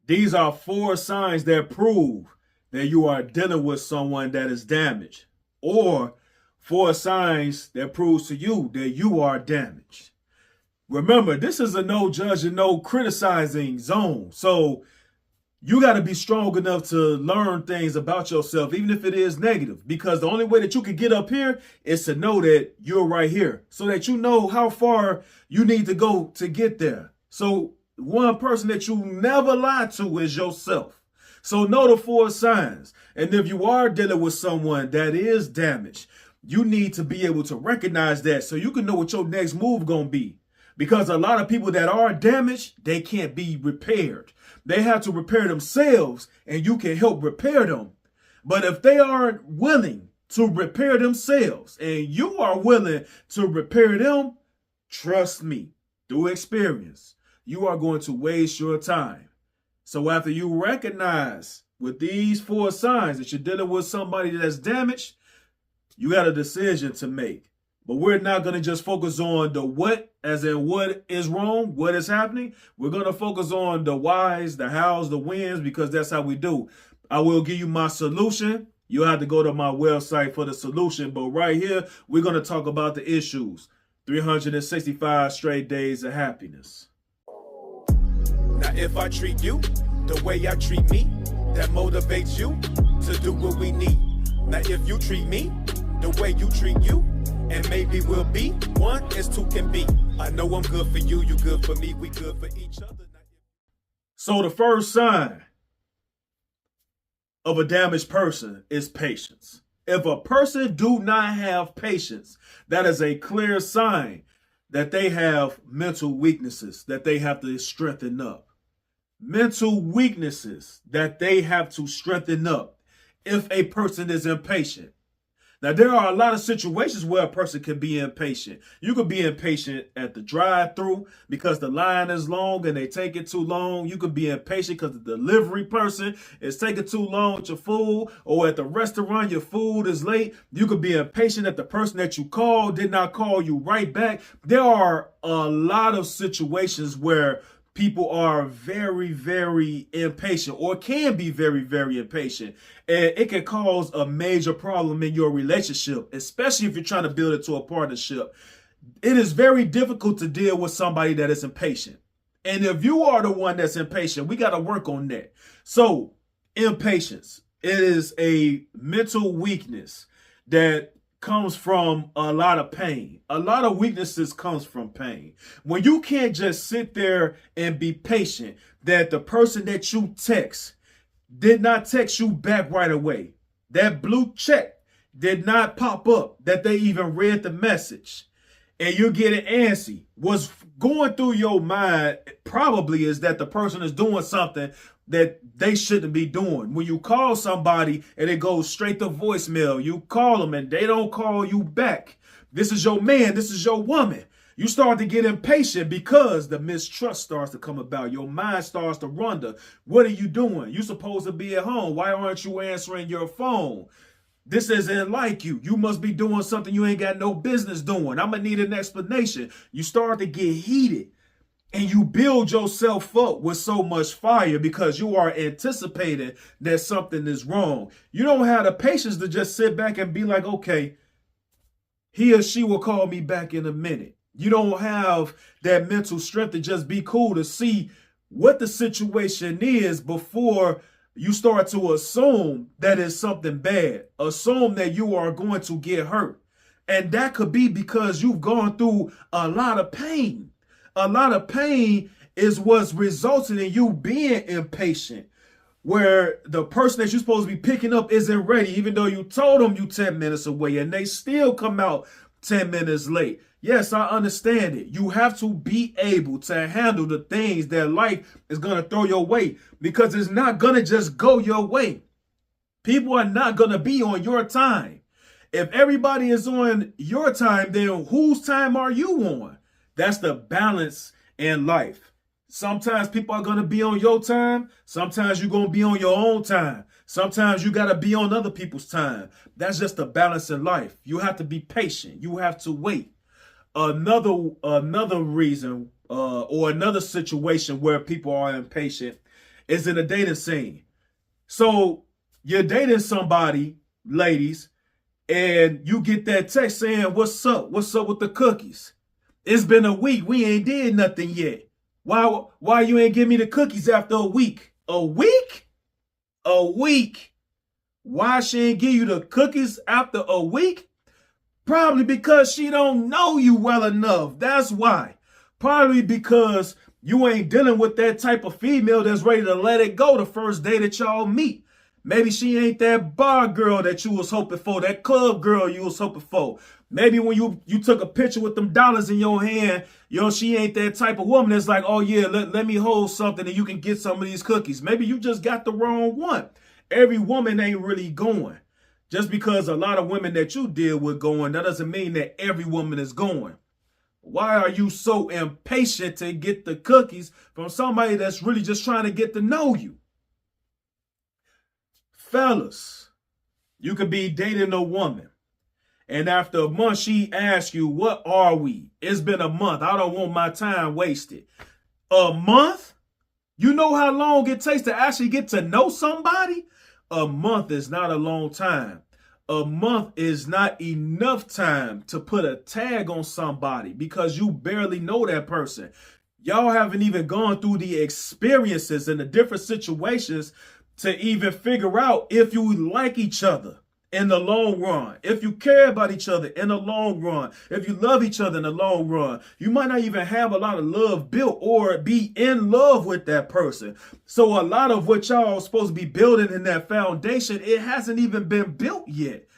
These are four signs that prove that you are dealing with someone that is damaged, or four signs that proves to you that you are damaged. Remember, this is a no judge and no criticizing zone. So you got to be strong enough to learn things about yourself, even if it is negative, because the only way that you can get up here is to know that you're right here so that you know how far you need to go to get there. So one person that you never lie to is yourself. So know the four signs. And if you are dealing with someone that is damaged, you need to be able to recognize that so you can know what your next move going to be. Because a lot of people that are damaged, they can't be repaired. They have to repair themselves, and you can help repair them. But if they aren't willing to repair themselves and you are willing to repair them, trust me, through experience, you are going to waste your time. So after you recognize with these four signs that you're dealing with somebody that's damaged, you got a decision to make. But we're not going to just focus on the what, as in what is wrong, what is happening. We're going to focus on the whys, the hows, the whens, because that's how we do. I will give you my solution. You'll have to go to my website for the solution. But right here, we're going to talk about the issues. 365 straight days of happiness. Now, if I treat you the way I treat me, that motivates you to do what we need. Now, if you treat me the way you treat you, and maybe we'll be one as two can be. I know I'm good for you, you good for me, we good for each other. So the first sign of a damaged person is patience. If a person do not have patience, that is a clear sign that they have mental weaknesses that they have to strengthen up. Mental weaknesses that they have to strengthen up if a person is impatient. Now, there are a lot of situations where a person can be impatient. You could be impatient at the drive-thru because the line is long and they take it too long. You could be impatient because the delivery person is taking too long with your food, or at the restaurant, your food is late. You could be impatient that the person that you called did not call you right back. There are a lot of situations where people are very, very impatient, or can be very, very impatient. And it can cause a major problem in your relationship, especially if you're trying to build it to a partnership. It is very difficult to deal with somebody that is impatient. And if you are the one that's impatient, we got to work on that. So, impatience, it is a mental weakness that comes from a lot of pain. A lot of weaknesses comes from pain. When you can't just sit there and be patient that the person that you text did not text you back right away. That blue check did not pop up, that they even read the message. And you're getting antsy. What's going through your mind probably is that the person is doing something that they shouldn't be doing. When you call somebody and it goes straight to voicemail, you call them and they don't call you back. This is your man, this is your woman. You start to get impatient because the mistrust starts to come about. Your mind starts to wonder, what are you doing? You're supposed to be at home. Why aren't you answering your phone? This isn't like you. You must be doing something you ain't got no business doing. I'm going to need an explanation. You start to get heated. And you build yourself up with so much fire because you are anticipating that something is wrong. You don't have the patience to just sit back and be like, okay, he or she will call me back in a minute. You don't have that mental strength to just be cool to see what the situation is before you start to assume that it's something bad. Assume that you are going to get hurt. And that could be because you've gone through a lot of pain. A lot of pain is what's resulting in you being impatient, where the person that you're supposed to be picking up isn't ready, even though you told them you 10 minutes away and they still come out 10 minutes late. Yes, I understand it. You have to be able to handle the things that life is going to throw your way, because it's not going to just go your way. People are not going to be on your time. If everybody is on your time, then whose time are you on? That's the balance in life. Sometimes people are going to be on your time. Sometimes you're going to be on your own time. Sometimes you got to be on other people's time. That's just the balance in life. You have to be patient. You have to wait. Another reason or another situation where people are impatient is in the dating scene. So you're dating somebody, ladies, and you get that text saying, what's up? What's up with the cookies? It's been a week. We ain't did nothing yet. Why you ain't give me the cookies after a week? A week? A week. Why she ain't give you the cookies after a week? Probably because she don't know you well enough. That's why. Probably because you ain't dealing with that type of female that's ready to let it go the first day that y'all meet. Maybe she ain't that bar girl that you was hoping for, that club girl you was hoping for. Maybe when you took a picture with them dollars in your hand, she ain't that type of woman that's like, oh yeah, let me hold something and you can get some of these cookies. Maybe you just got the wrong one. Every woman ain't really going. Just because a lot of women that you deal with going, that doesn't mean that every woman is going. Why are you so impatient to get the cookies from somebody that's really just trying to get to know you? Fellas, you could be dating a woman, and after a month, she asks you, what are we? It's been a month. I don't want my time wasted. A month? You know how long it takes to actually get to know somebody? A month is not a long time. A month is not enough time to put a tag on somebody because you barely know that person. Y'all haven't even gone through the experiences and the different situations to even figure out if you like each other in the long run, if you care about each other in the long run, if you love each other in the long run. You might not even have a lot of love built or be in love with that person. So a lot of what y'all are supposed to be building in that foundation, it hasn't even been built yet.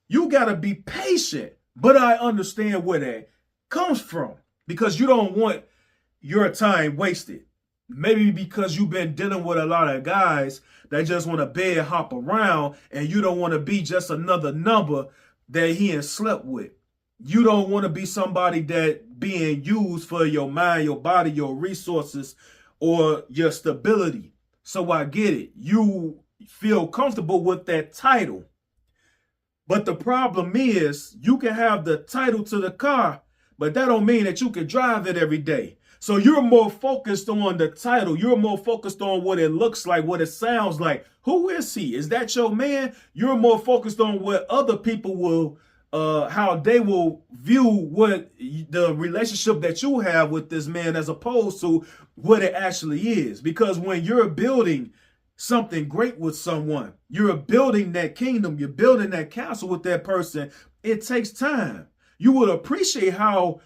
You got to be patient. But I understand where that comes from because you don't want your time wasted. Maybe because you've been dealing with a lot of guys that just want to bed hop around and you don't want to be just another number that he ain't slept with. You don't want to be somebody that being used for your mind, your body, your resources, or your stability. So I get it. You feel comfortable with that title. But the problem is you can have the title to the car, but that don't mean that you can drive it every day. So you're more focused on the title. You're more focused on what it looks like, what it sounds like. Who is he? Is that your man? You're more focused on what other people will, how they will view what the relationship that you have with this man as opposed to what it actually is. Because when you're building something great with someone, you're building that kingdom, you're building that castle with that person, it takes time. You would appreciate how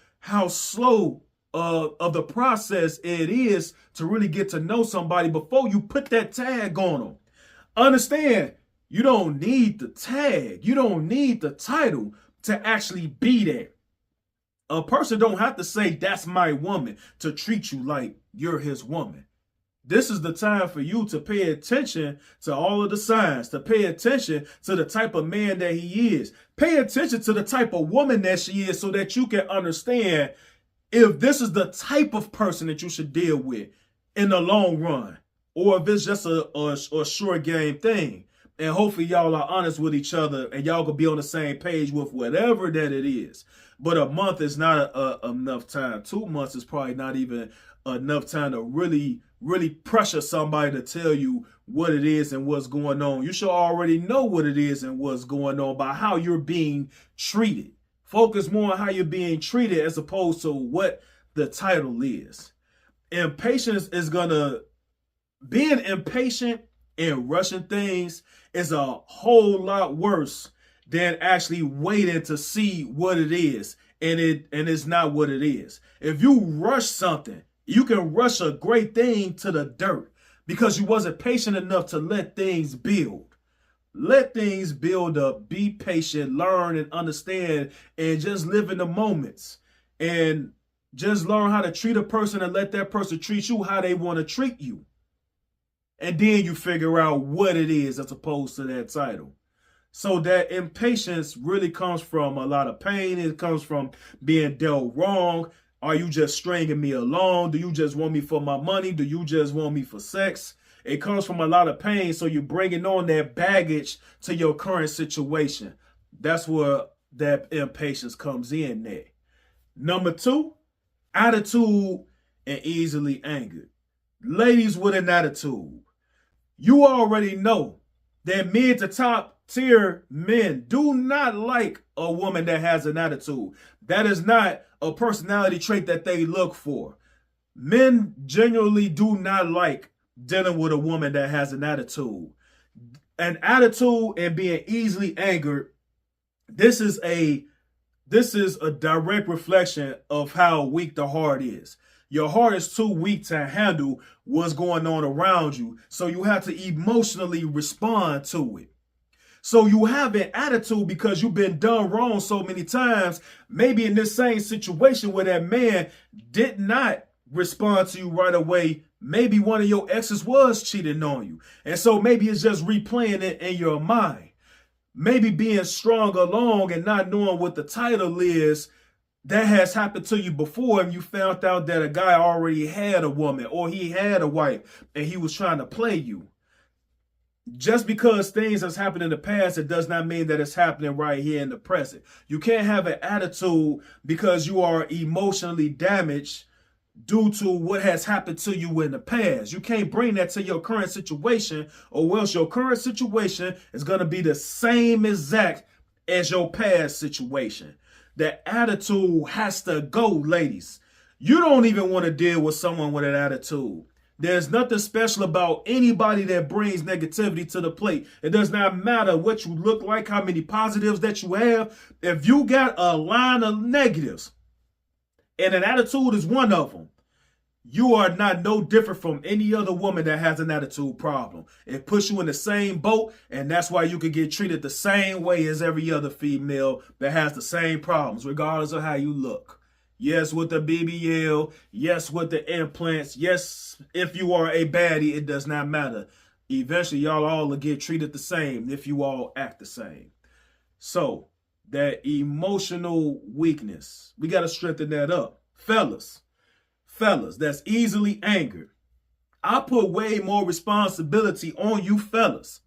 slow of the process it is to really get to know somebody before you put that tag on them. Understand, you don't need the tag. You don't need the title to actually be there. A person don't have to say, that's my woman, to treat you like you're his woman. This is the time for you to pay attention to all of the signs, to pay attention to the type of man that he is. Pay attention to the type of woman that she is so that you can understand if this is the type of person that you should deal with in the long run, or if it's just a short game thing. And hopefully y'all are honest with each other and y'all can be on the same page with whatever that it is. But a month is not enough time. 2 months is probably not even enough time to really pressure somebody to tell you what it is and what's going on. You should already know what it is and what's going on by how you're being treated. Focus more on how you're being treated as opposed to what the title is. Impatience is being impatient and rushing things is a whole lot worse than actually waiting to see what it is. And it's not what it is. If you rush something, you can rush a great thing to the dirt because you wasn't patient enough to let things build. Let things build up, be patient, learn and understand, and just live in the moments. And just learn how to treat a person and let that person treat you how they want to treat you. And then you figure out what it is as opposed to that title. So that impatience really comes from a lot of pain. It comes from being dealt wrong. Are you just stringing me along? Do you just want me for my money? Do you just want me for sex? It comes from a lot of pain, so you're bringing on that baggage to your current situation. That's where that impatience comes in there. Number 2, attitude and easily angered. Ladies with an attitude. You already know that mid to top tier men do not like a woman that has an attitude. That is not a personality trait that they look for. Men genuinely do not like dealing with a woman that has an attitude. An attitude and being easily angered, this is a direct reflection of how weak the heart is. Your heart is too weak to handle what's going on around you. So you have to emotionally respond to it. So you have an attitude because you've been done wrong so many times. Maybe in this same situation where that man did not respond to you right away, maybe one of your exes was cheating on you. And so maybe it's just replaying it in your mind. Maybe being strung along and not knowing what the title is, that has happened to you before, and you found out that a guy already had a woman or he had a wife and he was trying to play you. Just because things has happened in the past, it does not mean that it's happening right here in the present. You can't have an attitude because you are emotionally damaged due to what has happened to you in the past. You can't bring that to your current situation, or else your current situation is going to be the same exact as your past situation. That attitude has to go, ladies. You don't even want to deal with someone with an attitude. There's nothing special about anybody that brings negativity to the plate. It does not matter what you look like, how many positives that you have. If you got a line of negatives, and an attitude is one of them, you are not no different from any other woman that has an attitude problem. It puts you in the same boat, and that's why you can get treated the same way as every other female that has the same problems, regardless of how you look. Yes, with the BBL. Yes, with the implants. Yes, if you are a baddie, it does not matter. Eventually, y'all all will get treated the same if you all act the same. So, that emotional weakness, we got to strengthen that up. Fellas, that's easily angered. I put way more responsibility on you fellas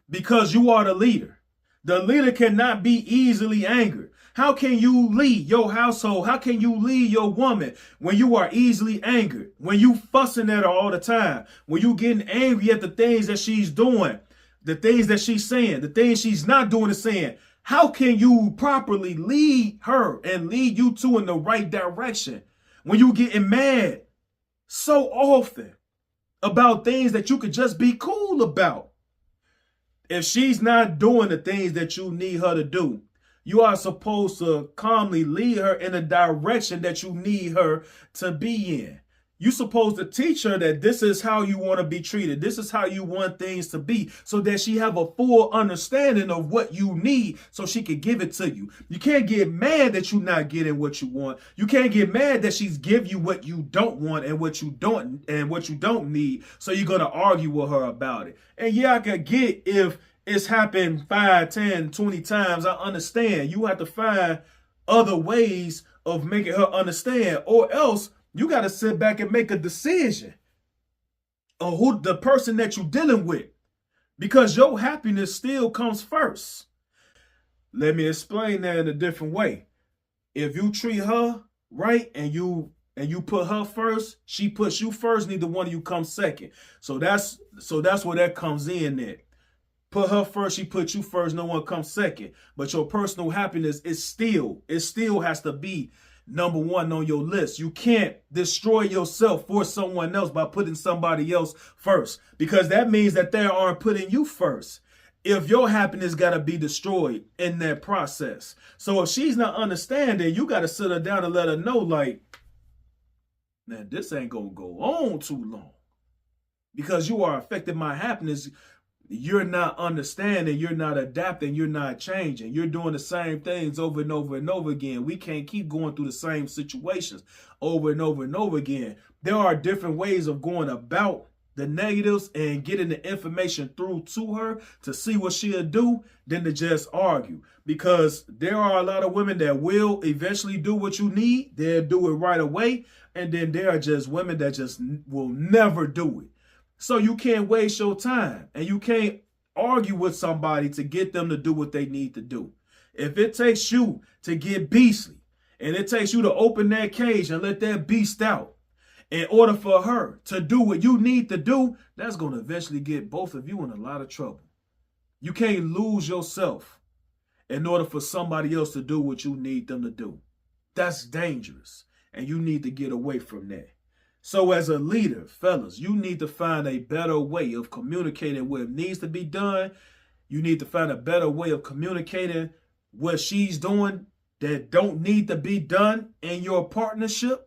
because you are the leader. The leader cannot be easily angered. How can you lead your household? How can you lead your woman when you are easily angered? When you fussing at her all the time? When you getting angry at the things that she's doing, the things that she's saying, the things she's not doing and saying? How can you properly lead her and lead you two in the right direction when you getting mad so often about things that you could just be cool about? If she's not doing the things that you need her to do, you are supposed to calmly lead her in the direction that you need her to be in. You're supposed to teach her that this is how you want to be treated. This is how you want things to be, so that she have a full understanding of what you need so she can give it to you. You can't get mad that you're not getting what you want. You can't get mad that she's give you what you don't want and what you don't need. So you're going to argue with her about it. And yeah, I can get if it's happened 5, 10, 20 times. I understand. You have to find other ways of making her understand, or else you got to sit back and make a decision on who the person that you're dealing with, because your happiness still comes first. Let me explain that in a different way. If you treat her right and you put her first, she puts you first, neither one of you comes second. So that's where that comes in at. Put her first, she put you first, no one comes second. But your personal happiness is still has to be number one on your list. You can't destroy yourself for someone else by putting somebody else first, because that means that they aren't putting you first. If your happiness got to be destroyed in that process. So if she's not understanding, you got to sit her down and let her know, like, man, this ain't going to go on too long, because you are affecting my happiness. You're not understanding, you're not adapting, you're not changing. You're doing the same things over and over and over again. We can't keep going through the same situations over and over and over again. There are different ways of going about the negatives and getting the information through to her to see what she'll do than to just argue. Because there are a lot of women that will eventually do what you need. They'll do it right away. And then there are just women that just will never do it. So you can't waste your time, and you can't argue with somebody to get them to do what they need to do. If it takes you to get beastly, and it takes you to open that cage and let that beast out, In order for her to do what you need to do, that's going to eventually get both of you in a lot of trouble. You can't lose yourself in order for somebody else to do what you need them to do. That's dangerous, and you need to get away from that. So as a leader, fellas, you need to find a better way of communicating what needs to be done. You need to find a better way of communicating what she's doing that don't need to be done in your partnership.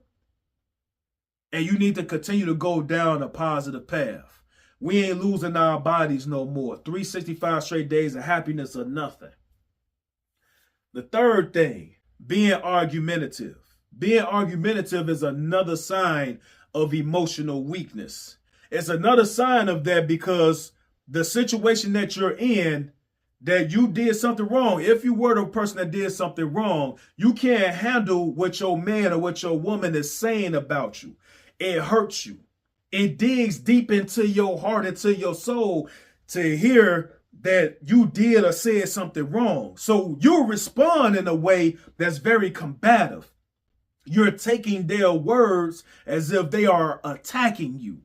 And you need to continue to go down a positive path. We ain't losing our bodies no more. 365 straight days of happiness or nothing. The third thing, being argumentative. Being argumentative is another sign of emotional weakness. It's another sign of that because the situation that you're in, that you did something wrong. If you were the person that did something wrong, you can't handle what your man or what your woman is saying about you. It hurts you. It digs deep into your heart, into your soul to hear that you did or said something wrong. So you respond in a way that's very combative. You're taking their words as if they are attacking you.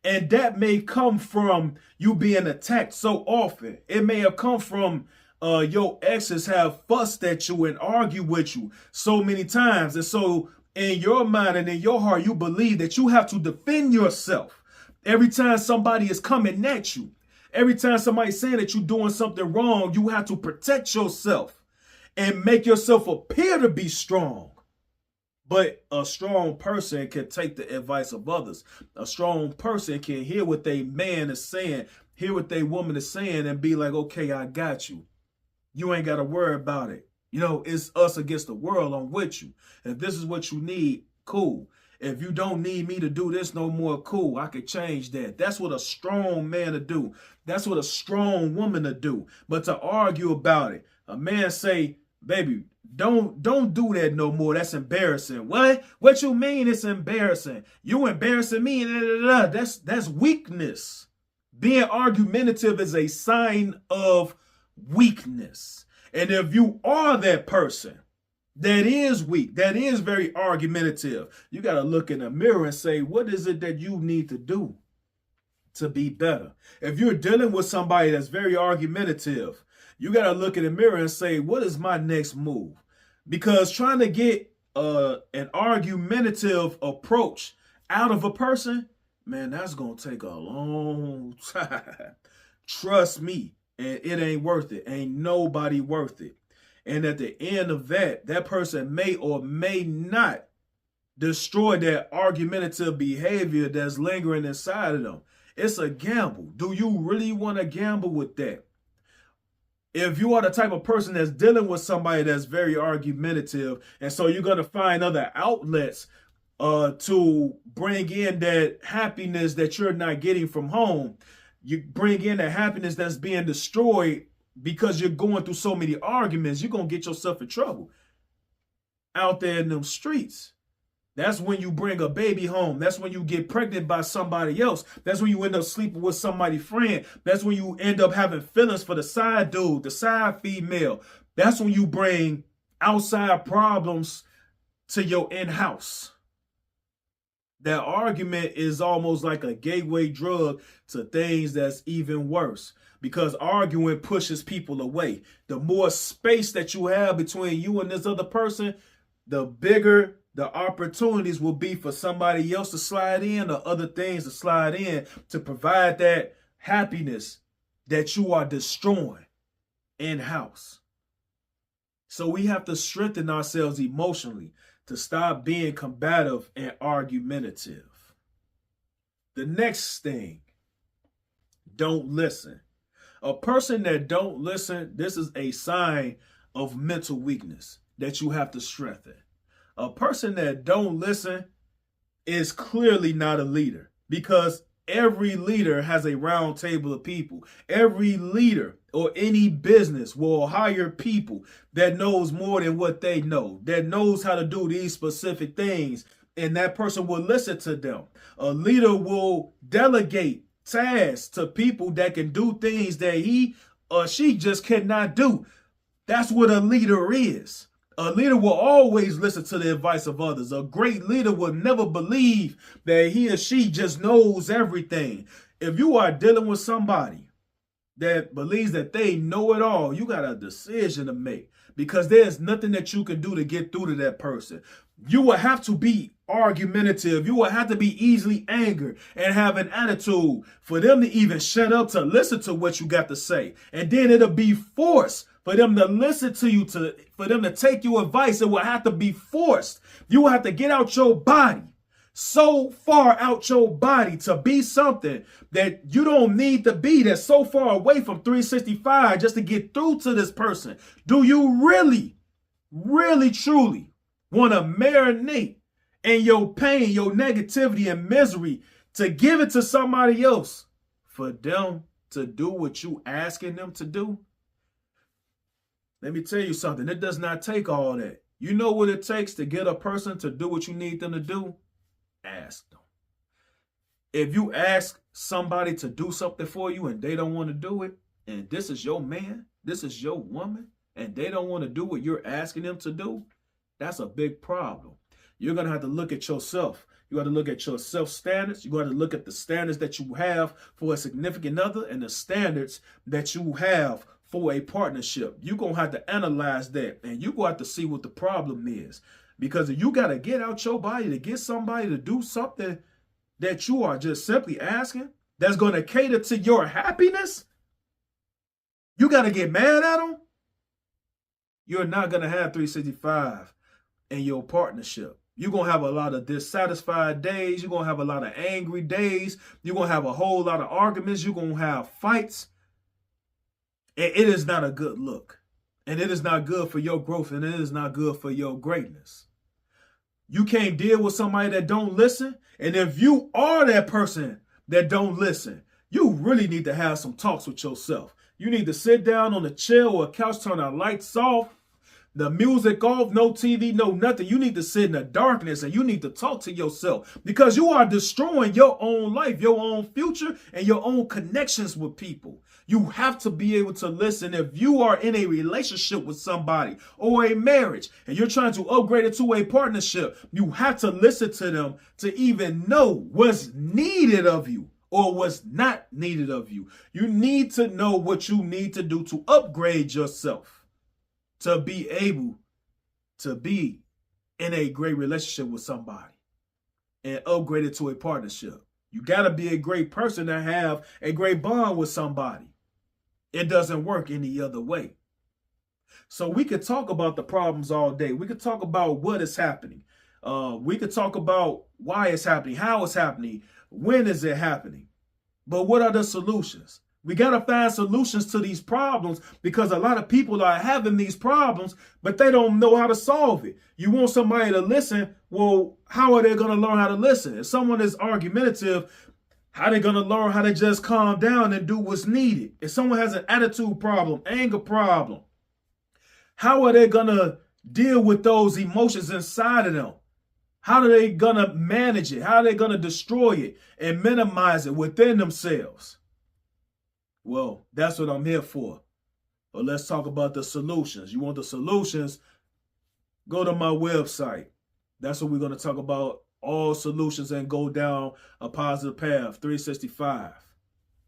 And that may come from you being attacked so often. It may have come from your exes have fussed at you and argued with you so many times. And so in your mind and in your heart, you believe that you have to defend yourself every time somebody is coming at you. Every time somebody's saying that you're doing something wrong, you have to protect yourself and make yourself appear to be strong. But a strong person can take the advice of others. A strong person can hear what their man is saying, hear what their woman is saying, and be like, okay, I got you. You ain't got to worry about it. You know, it's us against the world. I'm with you. If this is what you need, cool. If you don't need me to do this no more, cool. I could change that. That's what a strong man to do. That's what a strong woman to do. But to argue about it, a man say, baby, don't do that no more. That's embarrassing. What? What you mean it's embarrassing? You embarrassing me? That's weakness. Being argumentative is a sign of weakness. And if you are that person that is weak, that is very argumentative, you got to look in the mirror and say, what is it that you need to do to be better? If you're dealing with somebody that's very argumentative, you got to look in the mirror and say, what is my next move? Because trying to get an argumentative approach out of a person, man, that's going to take a long time. Trust me. And it ain't worth it. Ain't nobody worth it. And at the end of that, that person may or may not destroy that argumentative behavior that's lingering inside of them. It's a gamble. Do you really want to gamble with that? If you are the type of person that's dealing with somebody that's very argumentative, and so you're going to find other outlets to bring in that happiness that you're not getting from home, you bring in the happiness that's being destroyed because you're going through so many arguments, you're going to get yourself in trouble out there in them streets. That's when you bring a baby home. That's when you get pregnant by somebody else. That's when you end up sleeping with somebody's friend. That's when you end up having feelings for the side dude, the side female. That's when you bring outside problems to your in-house. That argument is almost like a gateway drug to things that's even worse, because arguing pushes people away. The more space that you have between you and this other person, the bigger the opportunities will be for somebody else to slide in or other things to slide in to provide that happiness that you are destroying in-house. So we have to strengthen ourselves emotionally to stop being combative and argumentative. The next thing, don't listen. A person that don't listen, this is a sign of mental weakness that you have to strengthen. A person that don't listen is clearly not a leader, because every leader has a round table of people. Every leader or any business will hire people that knows more than what they know, that knows how to do these specific things, and that person will listen to them. A leader will delegate tasks to people that can do things that he or she just cannot do. That's what a leader is. A leader will always listen to the advice of others. A great leader will never believe that he or she just knows everything. If you are dealing with somebody that believes that they know it all, you got a decision to make, because there's nothing that you can do to get through to that person. You will have to be argumentative. You will have to be easily angered and have an attitude for them to even shut up to listen to what you got to say. And then it'll be forced for them to listen to you, for them to take your advice. It will have to be forced. You will have to get out your body, so far out your body, to be something that you don't need to be, that's so far away from 365 just to get through to this person. Do you really, really, truly want to marinate in your pain, your negativity and misery to give it to somebody else for them to do what you asking them to do? Let me tell you something. It does not take all that. You know what it takes to get a person to do what you need them to do? Ask them. If you ask somebody to do something for you and they don't want to do it, and this is your man, this is your woman, and they don't want to do what you're asking them to do, that's a big problem. You're going to have to look at yourself. You got to look at your self-standards. You got to look at the standards that you have for a significant other and the standards that you have for a partnership. You're going to have to analyze that, and you're going to have to see what the problem is. Because if you got to get out your body to get somebody to do something that you are just simply asking, that's going to cater to your happiness, you got to get mad at them, you're not going to have 365 in your partnership. You're going to have a lot of dissatisfied days. You're going to have a lot of angry days. You're going to have a whole lot of arguments. You're going to have fights. And it is not a good look. And it is not good for your growth. And it is not good for your greatness. You can't deal with somebody that don't listen. And if you are that person that don't listen, you really need to have some talks with yourself. You need to sit down on a chair or a couch, turn the lights off, the music off, no TV, no nothing. You need to sit in the darkness and you need to talk to yourself, because you are destroying your own life, your own future, and your own connections with people. You have to be able to listen. If you are in a relationship with somebody or a marriage and you're trying to upgrade it to a partnership, you have to listen to them to even know what's needed of you or what's not needed of you. You need to know what you need to do to upgrade yourself, to be able to be in a great relationship with somebody and upgrade it to a partnership. You got to be a great person to have a great bond with somebody. It doesn't work any other way. So we could talk about the problems all day. We could talk about what is happening. We could talk about why it's happening, how it's happening, when is it happening. But what are the solutions? We got to find solutions to these problems, because a lot of people are having these problems, but they don't know how to solve it. You want somebody to listen. Well, how are they going to learn how to listen? If someone is argumentative, how are they going to learn how to just calm down and do what's needed? If someone has an attitude problem, anger problem, how are they going to deal with those emotions inside of them? How are they going to manage it? How are they going to destroy it and minimize it within themselves? Well, that's what I'm here for. But let's talk about the solutions. You want the solutions? Go to my website. That's what we're going to talk about. All solutions and go down a positive path, 365.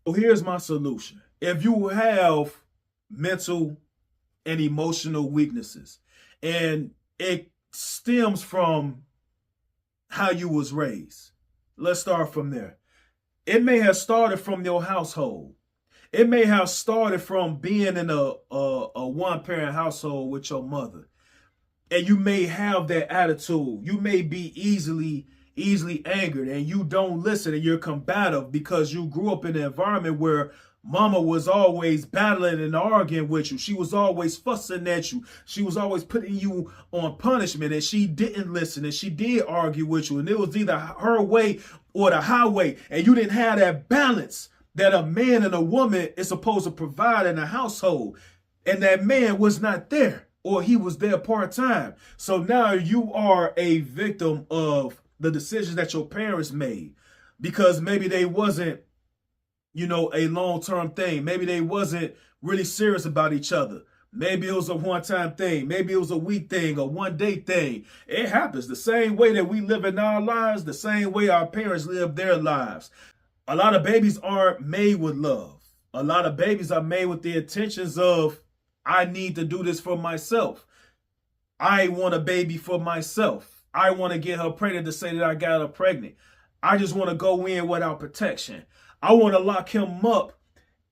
So here's my solution. If you have mental and emotional weaknesses, and it stems from how you was raised, let's start from there. It may have started from your household. It may have started from being in a one-parent household with your mother. And you may have that attitude. You may be easily angered, and you don't listen, and you're combative because you grew up in an environment where mama was always battling and arguing with you. She was always fussing at you. She was always putting you on punishment, and she didn't listen, and she did argue with you. And it was either her way or the highway, and you didn't have that balance that a man and a woman is supposed to provide in a household. And that man was not there, or he was there part-time. So now you are a victim of the decisions that your parents made, because maybe they wasn't, a long-term thing. Maybe they wasn't really serious about each other. Maybe it was a one-time thing. Maybe it was a week thing, a one-day thing. It happens the same way that we live in our lives, the same way our parents live their lives. A lot of babies aren't made with love. A lot of babies are made with the intentions of, I need to do this for myself. I want a baby for myself. I want to get her pregnant to say that I got her pregnant. I just want to go in without protection. I want to lock him up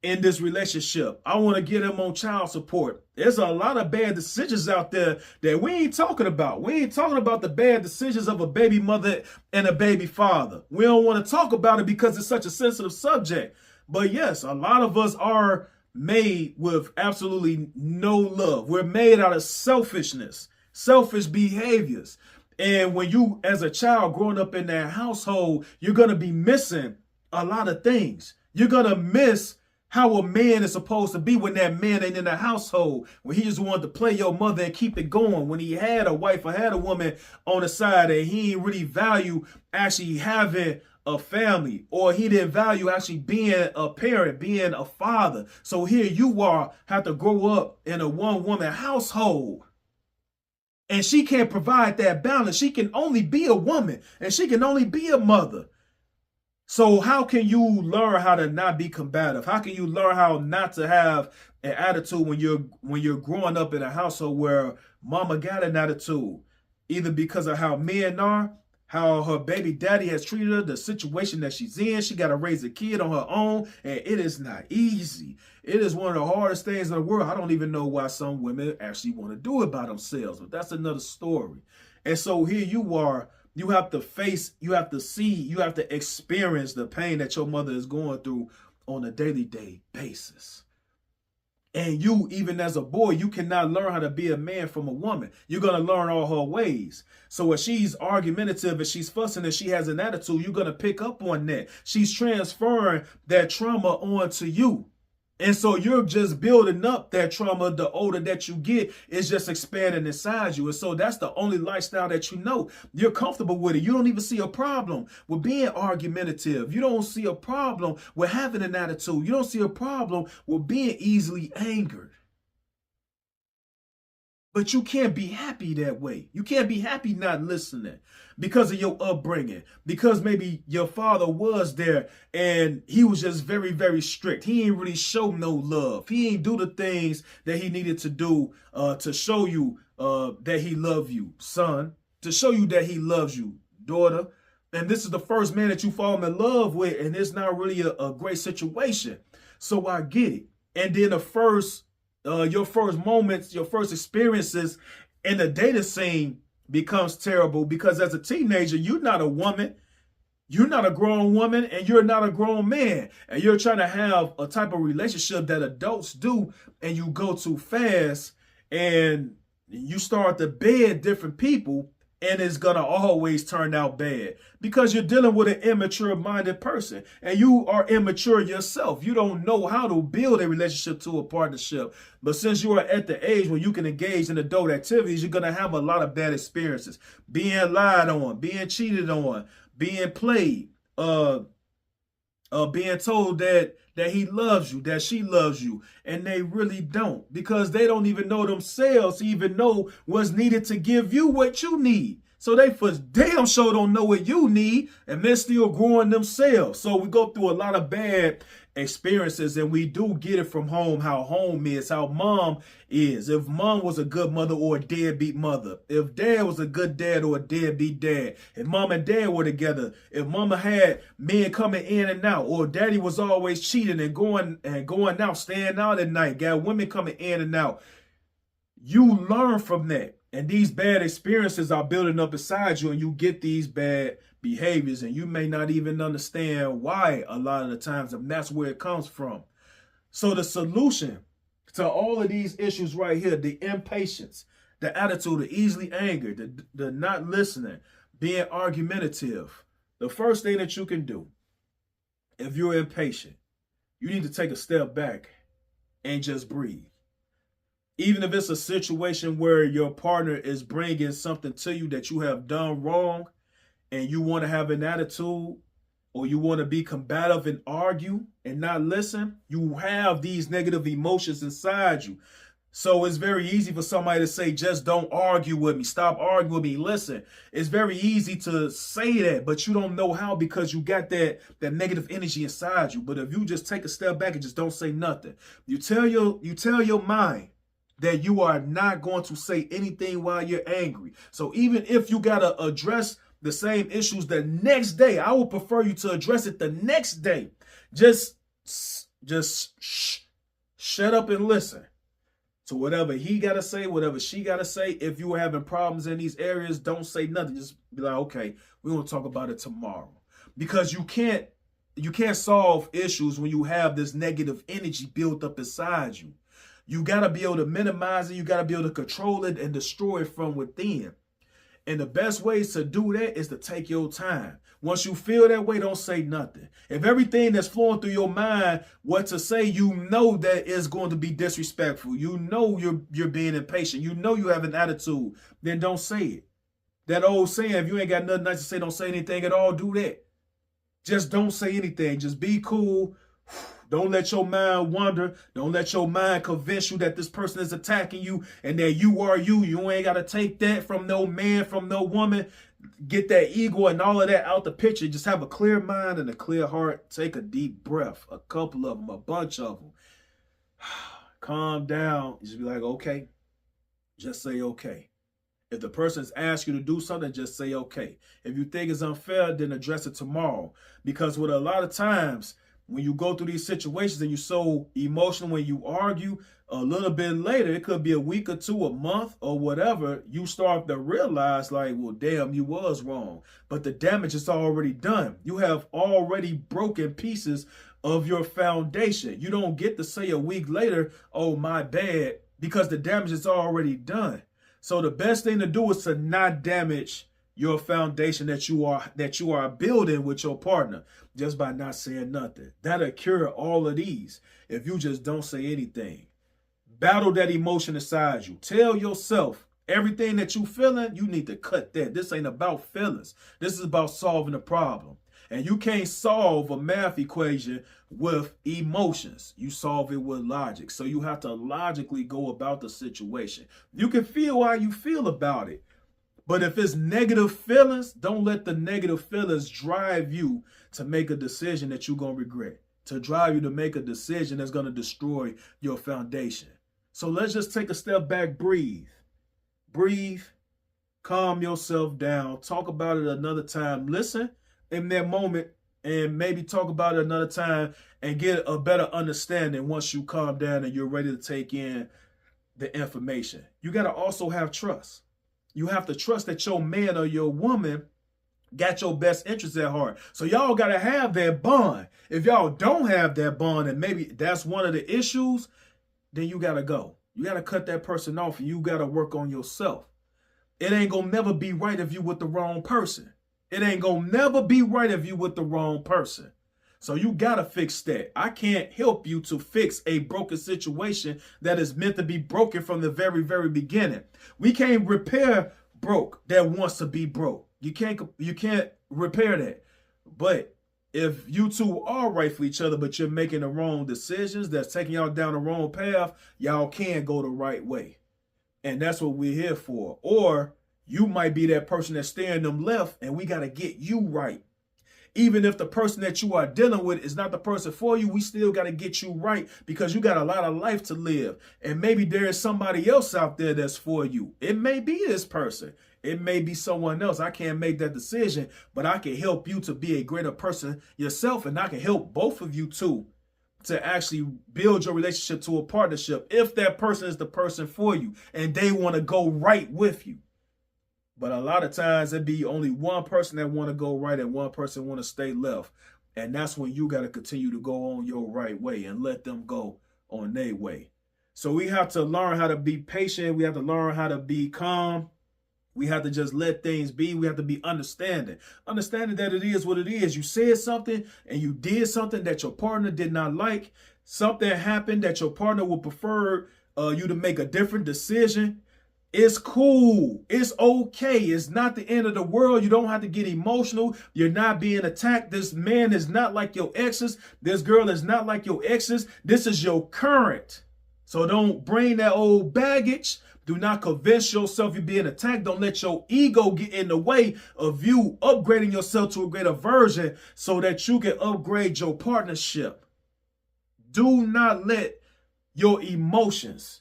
in this relationship. I want to get him on child support. There's a lot of bad decisions out there that we ain't talking about. We ain't talking about the bad decisions of a baby mother and a baby father. We don't want to talk about it because it's such a sensitive subject. But yes, a lot of us are made with absolutely no love. We're made out of selfishness, selfish behaviors. And when you, as a child growing up in that household, you're going to be missing a lot of things. You're going to miss how a man is supposed to be when that man ain't in the household, when he just wanted to play your mother and keep it going, when he had a wife or had a woman on the side and he didn't really value actually having a family, or he didn't value actually being a parent, being a father. So here you are, have to grow up in a one-woman household. And she can't provide that balance. She can only be a woman and she can only be a mother. So how can you learn how to not be combative? How can you learn how not to have an attitude when you're growing up in a household where mama got an attitude, either because of how men are, how her baby daddy has treated her, the situation that she's in. She got to raise a kid on her own, and it is not easy. It is one of the hardest things in the world. I don't even know why some women actually want to do it by themselves, but that's another story. And so here you are. You have to face, you have to see, you have to experience the pain that your mother is going through on a daily basis. And you, even as a boy, you cannot learn how to be a man from a woman. You're going to learn all her ways. So if she's argumentative and she's fussing and she has an attitude, you're going to pick up on that. She's transferring that trauma onto you. And so you're just building up that trauma. The older that you get, it's just expanding inside you. And so that's the only lifestyle that you know. You're comfortable with it. You don't even see a problem with being argumentative. You don't see a problem with having an attitude. You don't see a problem with being easily angered. But you can't be happy that way. You can't be happy not listening because of your upbringing, because maybe your father was there and he was just very, very strict. He ain't really show no love. He ain't do the things that he needed to do to show you that he loved you, son, to show you that he loves you, daughter. And this is the first man that you fall in love with, and it's not really a great situation. So I get it. And then your first moments, your first experiences in the dating scene becomes terrible because as a teenager, you're not a woman. You're not a grown woman and you're not a grown man. And you're trying to have a type of relationship that adults do, and you go too fast and you start to bed different people, and it's going to always turn out bad because you're dealing with an immature-minded person and you are immature yourself. You don't know how to build a relationship to a partnership. But since you are at the age where you can engage in adult activities, you're going to have a lot of bad experiences. Being lied on, being cheated on, being played, being told that he loves you, that she loves you, and they really don't, because they don't even know themselves to even know what's needed to give you what you need. So they for damn sure don't know what you need, and they're still growing themselves. So we go through a lot of bad experiences, and we do get it from home, how home is, how mom is. If mom was a good mother or a deadbeat mother, if dad was a good dad or a deadbeat dad, if mom and dad were together, if mama had men coming in and out, or daddy was always cheating and going out, staying out at night, got women coming in and out, you learn from that. And these bad experiences are building up inside you, and you get these bad behaviors, and you may not even understand why a lot of the times, and that's where it comes from. So the solution to all of these issues right here, the impatience, the attitude, the easily angered, the not listening, being argumentative, the first thing that you can do, if you're impatient, you need to take a step back and just breathe. Even if it's a situation where your partner is bringing something to you that you have done wrong and you want to have an attitude, or you want to be combative and argue and not listen, you have these negative emotions inside you. So it's very easy for somebody to say, just don't argue with me. Stop arguing with me. Listen, it's very easy to say that, but you don't know how because you got that negative energy inside you. But if you just take a step back and just don't say nothing, you tell your mind that you are not going to say anything while you're angry. So even if you got to address the same issues the next day, I would prefer you to address it the next day. Just shut up and listen to whatever he got to say, whatever she got to say. If you were having problems in these areas, don't say nothing. Just be like, okay, we're going to talk about it tomorrow. Because you can't solve issues when you have this negative energy built up inside you. You got to be able to minimize it. You got to be able to control it and destroy it from within. And the best ways to do that is to take your time. Once you feel that way, don't say nothing. If everything that's flowing through your mind, what to say, you know that is going to be disrespectful. You know you're being impatient. You know you have an attitude. Then don't say it. That old saying, if you ain't got nothing nice to say, don't say anything at all. Do that. Just don't say anything. Just be cool. Don't let your mind wander. Don't let your mind convince you that this person is attacking you and that you are you. You ain't got to take that from no man, from no woman. Get that ego and all of that out the picture. Just have a clear mind and a clear heart. Take a deep breath. A couple of them, a bunch of them. Calm down. Just be like, okay. Just say okay. If the person's asked you to do something, just say okay. If you think it's unfair, then address it tomorrow. Because with a lot of times, when you go through these situations and you're so emotional when you argue, a little bit later, it could be a week or two, a month or whatever, you start to realize like, well, damn, you was wrong. But the damage is already done. You have already broken pieces of your foundation. You don't get to say a week later, oh, my bad, because the damage is already done. So the best thing to do is to not damage your foundation that you are building with your partner just by not saying nothing. That'll cure all of these if you just don't say anything. Battle that emotion inside you. Tell yourself everything that you feeling, you need to cut that. This ain't about feelings. This is about solving a problem. And you can't solve a math equation with emotions. You solve it with logic. So you have to logically go about the situation. You can feel how you feel about it. But if it's negative feelings, don't let the negative feelings drive you to make a decision that you're going to regret, to drive you to make a decision that's going to destroy your foundation. So let's just take a step back, breathe, calm yourself down, talk about it another time, listen in that moment, and maybe talk about it another time and get a better understanding once you calm down and you're ready to take in the information. You got to also have trust. You have to trust that your man or your woman got your best interests at heart. So y'all got to have that bond. If y'all don't have that bond, and maybe that's one of the issues, then you got to go. You got to cut that person off and you got to work on yourself. It ain't going to never be right if you with the wrong person. It ain't going to never be right if you with the wrong person. So you got to fix that. I can't help you to fix a broken situation that is meant to be broken from the very, very beginning. We can't repair broke that wants to be broke. You can't repair that. But if you two are right for each other, but you're making the wrong decisions that's taking y'all down the wrong path, y'all can go the right way. And that's what we're here for. Or you might be that person that's steering them left and we got to get you right. Even if the person that you are dealing with is not the person for you, we still got to get you right because you got a lot of life to live. And maybe there is somebody else out there that's for you. It may be this person. It may be someone else. I can't make that decision, but I can help you to be a greater person yourself. And I can help both of you too to actually build your relationship to a partnership if that person is the person for you and they want to go right with you. But a lot of times it'd be only one person that want to go right and one person want to stay left. And that's when you got to continue to go on your right way and let them go on their way. So we have to learn how to be patient. We have to learn how to be calm. We have to just let things be. We have to be understanding that it is what it is. You said something and you did something that your partner did not like. Something happened that your partner would prefer you to make a different decision. It's cool. It's okay. It's not the end of the world. You don't have to get emotional. You're not being attacked. This man is not like your exes. This girl is not like your exes. This is your current. So don't bring that old baggage. Do not convince yourself you're being attacked. Don't let your ego get in the way of you upgrading yourself to a greater version so that you can upgrade your partnership. Do not let your emotions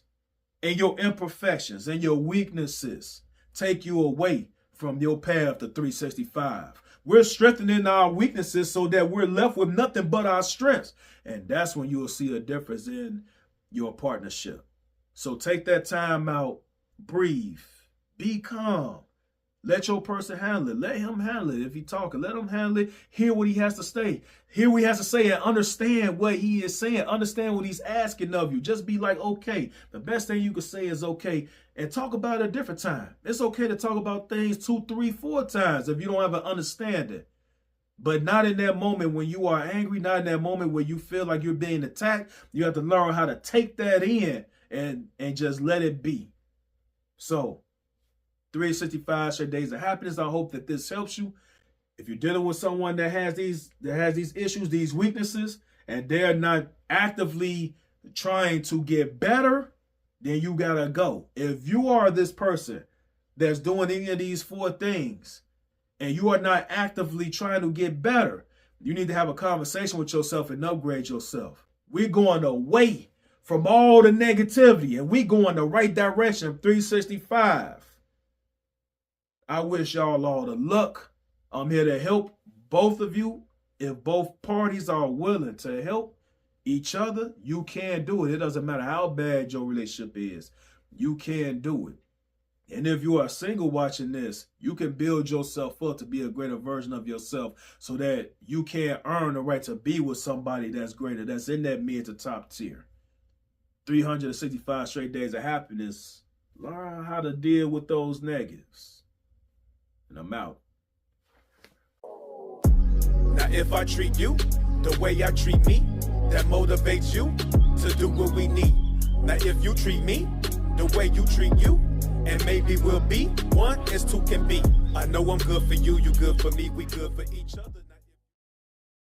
and your imperfections and your weaknesses take you away from your path to 365. We're strengthening our weaknesses so that we're left with nothing but our strengths. And that's when you'll see a difference in your partnership. So take that time out, breathe, be calm. Let your person handle it. Let him handle it. If he's talking, let him handle it. Hear what he has to say. Hear what he has to say and understand what he is saying. Understand what he's asking of you. Just be like, okay. The best thing you can say is okay. And talk about it a different time. It's okay to talk about things 2, 3, 4 times if you don't have an understanding. But not in that moment when you are angry, not in that moment where you feel like you're being attacked. You have to learn how to take that in and just let it be. So, 365 straight days of happiness. I hope that this helps you. If you're dealing with someone that has these issues, these weaknesses, and they're not actively trying to get better, then you gotta go. If you are this person that's doing any of these 4 things, and you are not actively trying to get better, you need to have a conversation with yourself and upgrade yourself. We're going away from all the negativity, and we go in the right direction, 365. I wish y'all all the luck. I'm here to help both of you. If both parties are willing to help each other, you can do it. It doesn't matter how bad your relationship is. You can do it. And if you are single watching this, you can build yourself up to be a greater version of yourself so that you can earn the right to be with somebody that's greater, that's in that mid to top tier. 365 straight days of happiness. Learn how to deal with those negatives. And I'm out. Now if I treat you the way I treat me, that motivates you to do what we need. Now if you treat me the way you treat you, and maybe we'll be 1 as 2 can be. I know I'm good for you, you good for me, we good for each other.